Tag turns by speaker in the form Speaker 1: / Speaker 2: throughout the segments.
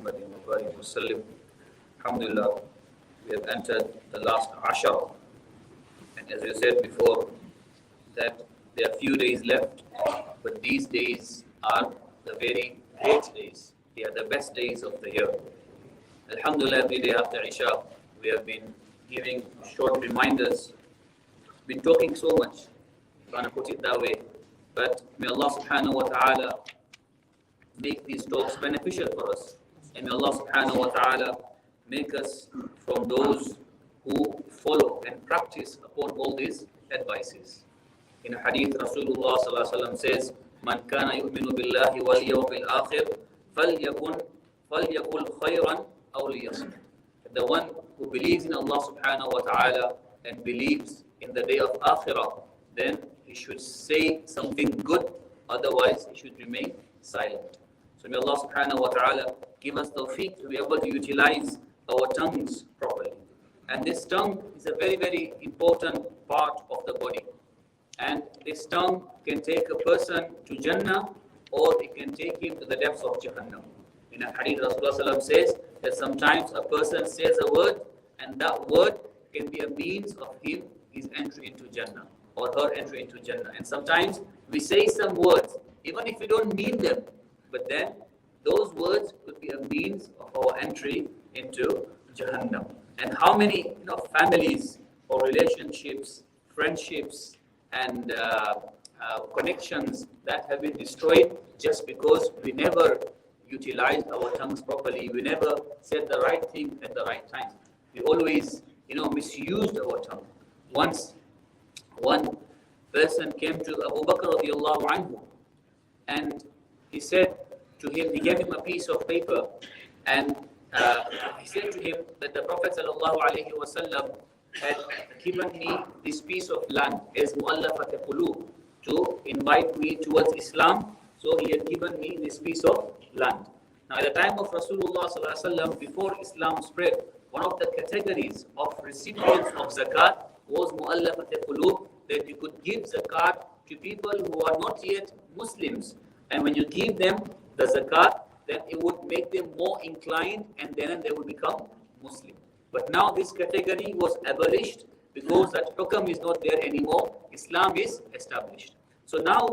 Speaker 1: محمد وبارك وسلم. Alhamdulillah, we have entered the last Ashar. And as we said before, that there are few days left, but these days are the very great days. They are the best days of the year. Alhamdulillah, every day after Isha, we have been giving short reminders. Been talking so much, I'm going to put it that way. But may Allah subhanahu wa ta'ala make these talks beneficial for us. And may Allah subhanahu wa ta'ala make us from those who follow and practice upon all these advices. In a hadith, Rasulullah sallallahu alaihi wasallam says, "Man kana yu'minu billahi wal yawmil akhir, falyakul khayran aw liyasmut." The one who believes in Allah subhanahu wa ta'ala and believes in the day of Akhirah, then he should say something good, otherwise he should remain silent. So may Allah subhanahu wa ta'ala give us tawfiq to be able to utilize our tongues properly. And this tongue is a very, very important part of the body. And this tongue can take a person to Jannah, or it can take him to the depths of Jahannam. In a hadith, Rasulullah says that sometimes a person says a word, and that word can be a means of his entry into Jannah, or her entry into Jannah. And sometimes we say some words, even if we don't mean them, but then those words could be a means of our entry into Jahannam. And how many families or relationships, friendships, and connections that have been destroyed just because we never utilized our tongues properly. We never said the right thing at the right time. We always, misused our tongue. Once, one person came to Abu Bakr radiallahu anhu, and he said to him, he gave him a piece of paper, and he said to him that the Prophet sallallahu alaihi wasallam had given me this piece of land as mu'allafat qulub, to invite me towards Islam. So he had given me this piece of land. Now, at the time of Rasulullah sallallahu alaihi wasallam, before Islam spread, one of the categories of recipients of zakat was mu'allafat qulub, that you could give zakat to people who are not yet Muslims. And when you give them the zakat, then it would make them more inclined, and then they would become Muslim. But now this category was abolished because that hukam is not there anymore. Islam is established. So now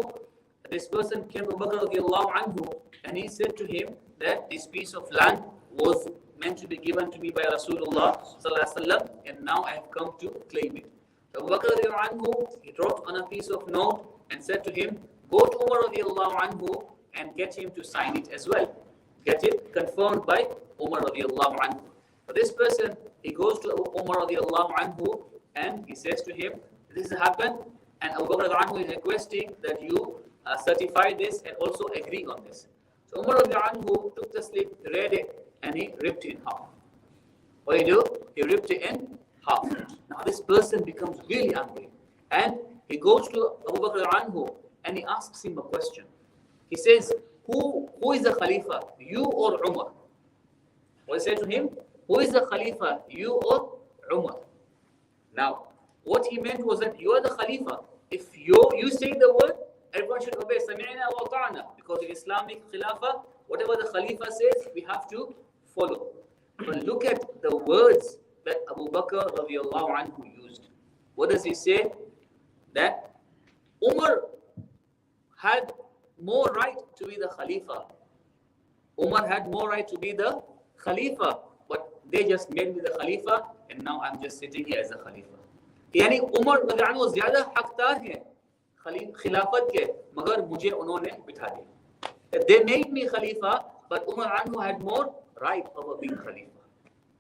Speaker 1: this person came to Abu Bakr radiallahu anhu, and he said to him that this piece of land was meant to be given to me by Rasulullah sallallahu alaihi wasallam, and now I have come to claim it. So Abu Bakr radiallahu anhu, he wrote on a piece of note and said to him, go to Umar radiallahu anhu and get him to sign it as well. Get it confirmed by Umar radiallahu anhu. So this person, he goes to Umar radiallahu anhu and he says to him, this has happened, and Abu Bakr radiallahu anhu is requesting that you certify this and also agree on this. So Umar radiallahu anhu took the slip, read it, and he ripped it in half. What did he do? He ripped it in half. Now this person becomes really angry, and he goes to Abu Bakr anhu and he asks him a question. He says, who is the Khalifa, you or Umar? What he said to him, who is the Khalifa, you or Umar? Now, what he meant was that you are the Khalifa. If you say the word, everyone should obey. Sami'na wa ta'na. Because in Islamic Khilafah, whatever the Khalifa says, we have to follow. But look at the words that Abu Bakr radiallahu anhu used. What does he say? That Umar had more right to be the Khalifa. Umar had more right to be the Khalifa, but they just made me the Khalifa, and now I'm just sitting here as a Khalifa. यानी उमर रज़ियल्लाहु अन्हु ज़्यादा हकदार हैं खिलाफत के, मगर मुझे उन्होंने बिठा दिया. They made me Khalifa, but Umar anhu had more right over being Khalifa.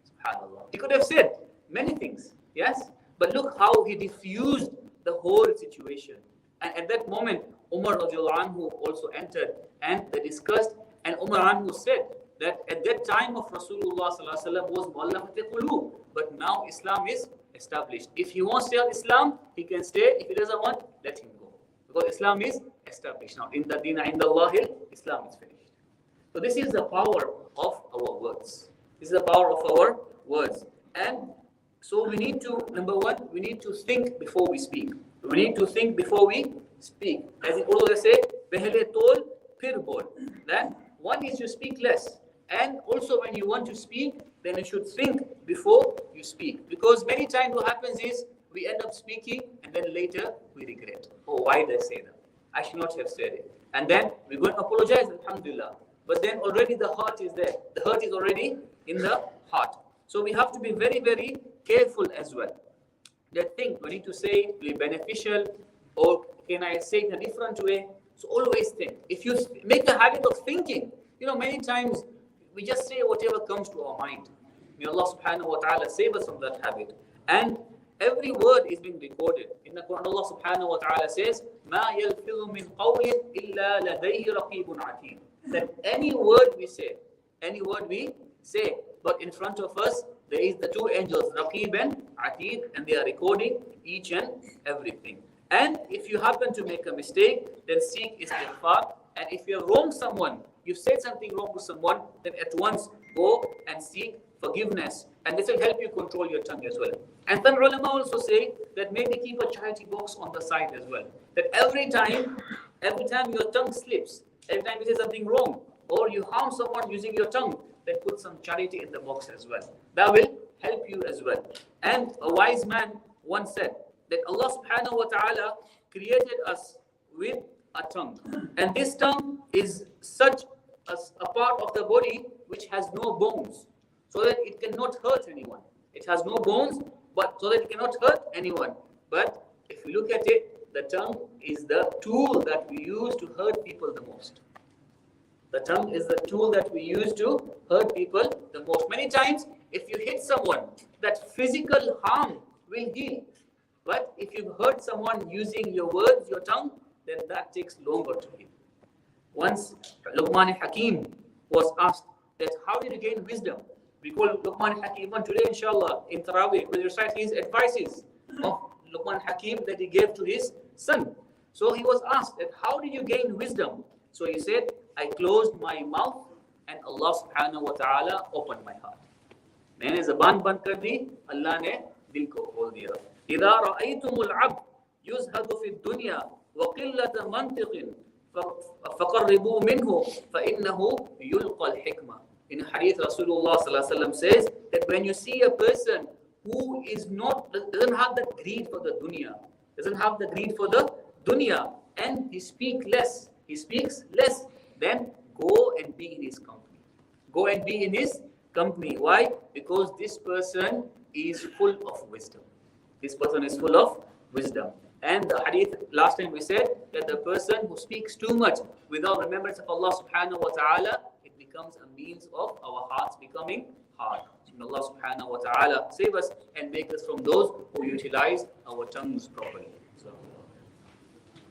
Speaker 1: Subhanallah. He could have said many things, yes, but look how he diffused the whole situation. And at that moment, Umar radiallahu anhu also entered, and they discussed, and Umar anhu said that at that time of Rasulullah sallallahu alaihi wasallam was mu'allafat qulub, but now Islam is established. If he wants to stay on Islam, he can stay. If he doesn't want, let him go. Because Islam is established now. In the dina inda Allahi, Islam is finished. So this is the power of our words. This is the power of our words. And so we need to, number one, we need to think before we speak. We need to think before we speak. As in Urdu they say, pehle tol, phir bol. Then one is to speak less And also when you want to speak, then you should think before you speak. Because many times what happens is we end up speaking and then later we regret. Oh, why did I say that? I should not have said it. And then we go and apologize, alhamdulillah. But then already the heart is there. The hurt is already in the heart. So we have to be very, very careful as well. That thing we need to say will be beneficial, or can I say it in a different way? So always think. If you make a habit of thinking, many times we just say whatever comes to our mind. May Allah subhanahu wa ta'ala save us from that habit. And every word is being recorded. In the Quran, Allah subhanahu wa ta'ala says, مَا يَلْفِظُ مِنْ قَوْلٍ إِلَّا لَدَيْهِ رَقِيبٌ عَتِيدٌ. That any word we say, but in front of us, there is the two angels, Raqib and Atid, and they are recording each and everything. And if you happen to make a mistake, then seek istighfar. And if you have wronged someone, you've said something wrong to someone, then at once go and seek forgiveness. And this will help you control your tongue as well. And some ulama also say that maybe keep a charity box on the side as well. That every time your tongue slips, every time you say something wrong, or you harm someone using your tongue, then put some charity in the box as well. That will help you as well. And a wise man once said that Allah subhanahu wa ta'ala created us with a tongue. And this tongue is such a part of the body which has no bones, so that it cannot hurt anyone. It has no bones, but so that it cannot hurt anyone. But if you look at it, the tongue is the tool that we use to hurt people the most. The tongue is the tool that we use to hurt people the most. Many times, if you hit someone, that physical harm will heal. But if you hurt someone using your words, your tongue, then that takes longer to heal. Once Luqman Hakim was asked that how did you gain wisdom? We call Luqman Hakim even today, inshallah, in Taraweeh, we recite his advices of Luqman Hakim that he gave to his son. So he was asked that how did you gain wisdom? So he said, I closed my mouth and Allah subhanahu wa ta'ala opened my heart. मैंने ज़बान बंद कर दी, अल्लाह ने दिल को खोल दिया. إذا رأيتم العبد يزهد في الدنيا وقلة منطق فقربوا منه فإنه يلقى الحكمة. In hadith, Rasulullah sallallahu alaihi wasallam says that when you see a person who doesn't have the greed for the dunya, and he speaks less, then go and be in his company. Go and be in his company. Why? Because this person is full of wisdom. And the hadith, last time we said that the person who speaks too much without remembrance of Allah subhanahu wa ta'ala, it becomes a means of our hearts becoming hard. May Allah subhanahu wa ta'ala save us and make us from those who utilize our tongues properly. So.